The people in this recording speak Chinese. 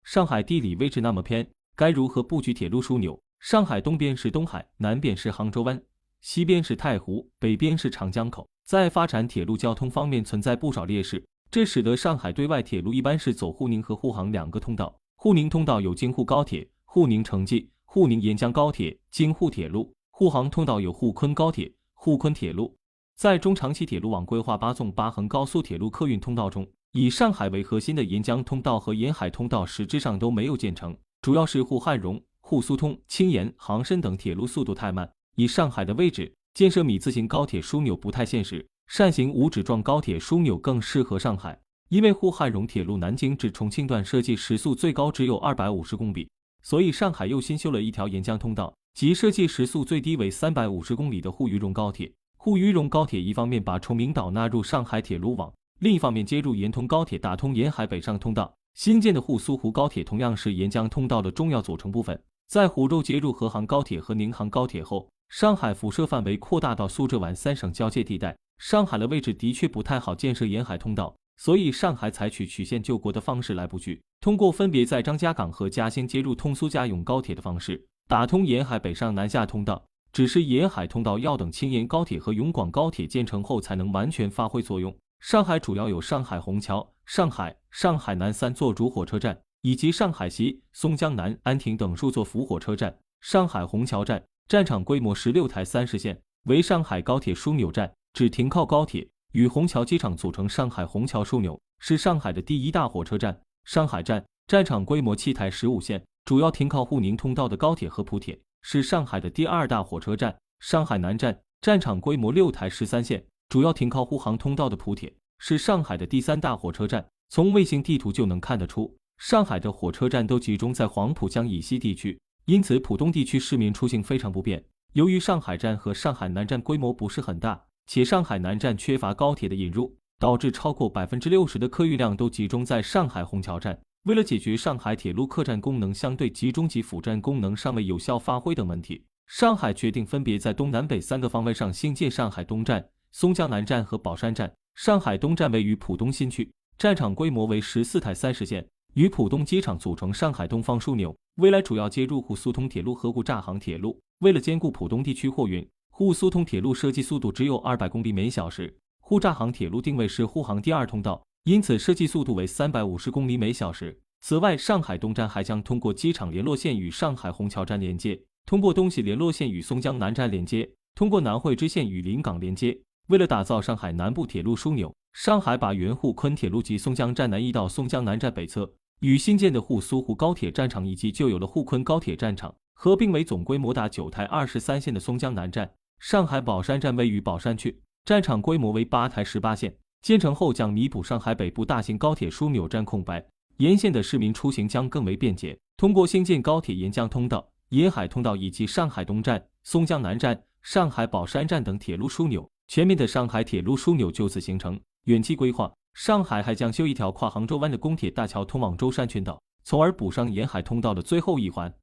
上海地理位置那么偏，该如何布局铁路枢纽？上海东边是东海，南边是杭州湾，西边是太湖，北边是长江口，在发展铁路交通方面存在不少劣势，这使得上海对外铁路一般是走沪宁和沪杭两个通道。沪宁通道有京沪高铁、沪宁城际、沪宁沿江高铁、京沪铁路；沪杭通道有沪昆高铁、沪昆铁路。在中长期铁路网规划8纵8横高速铁路客运通道中，以上海为核心的沿江通道和沿海通道实质上都没有建成，主要是沪汉蓉、沪苏通、青沿、杭深等铁路速度太慢。以上海的位置，建设米字形高铁枢纽不太现实，扇形无指状高铁枢纽更适合上海。因为沪汉蓉铁路南京至重庆段设计时速最高只有250公里，所以上海又新修了一条沿江通道，即设计时速最低为350公里的沪渝蓉高铁。沪渝蓉高铁一方面把崇明岛纳入上海铁路网，另一方面接入沿通高铁打通沿海北上通道。新建的沪苏沪高铁同样是沿江通道的重要组成部分。在湖州接入河杭高铁和宁杭高铁后，上海辐射范围扩大到苏浙皖3省交界地带，上海的位置的确不太好建设沿海通道，所以上海采取曲线救国的方式来布局，通过分别在张家港和嘉兴接入通苏嘉甬高铁的方式，打通沿海北上南下通道。只是沿海通道要等青沿高铁和永广高铁建成后才能完全发挥作用。上海主要有上海虹桥、上海南3座主火车站，以及上海西、松江南、安亭等数座辅火车站。上海虹桥站站场规模16台30线，为上海高铁枢纽站，只停靠高铁，与虹桥机场组成上海虹桥枢纽，是上海的第一大火车站。上海站站场规模7台15线，主要停靠沪宁通道的高铁和普铁，是上海的第二大火车站。上海南站站场规模6台13线，主要停靠沪杭通道的普铁，是上海的第三大火车站。从卫星地图就能看得出，上海的火车站都集中在黄浦江以西地区，因此浦东地区市民出行非常不便。由于上海站和上海南站规模不是很大，且上海南站缺乏高铁的引入，导致超过60%的客运量都集中在上海虹桥站。为了解决上海铁路客站功能相对集中及辅站功能尚未有效发挥等问题，上海决定分别在东南北3个方位上兴建上海东站、松江南站和宝山站。上海东站位于浦东新区，站场规模为14台30线，与浦东机场组成上海东方枢纽，未来主要接入沪苏通铁路和沪厦杭铁路。为了兼顾浦东地区货运，沪苏通铁路设计速度只有200公里每小时，沪厦杭铁路定位是沪杭第2通道，因此设计速度为350公里每小时。此外，上海东站还将通过机场联络线与上海虹桥站连接，通过东西联络线与松江南站连接，通过南汇支线与临港连接。为了打造上海南部铁路枢纽，上海把原沪昆铁路及松江站南移到松江南站北侧，与新建的沪苏沪高铁站场以及旧有的沪昆高铁站场合并为总规模达9台23线的松江南站。上海宝山站位于宝山区，站场规模为8台18线，建成后将弥补上海北部大型高铁枢纽站空白，沿线的市民出行将更为便捷。通过兴建高铁沿江通道、沿海通道以及上海东站、松江南站、上海宝山站等铁路枢纽，全面的上海铁路枢纽就此形成。远期规划，上海还将修一条跨杭州湾的公铁大桥通往舟山群岛，从而补上沿海通道的最后一环。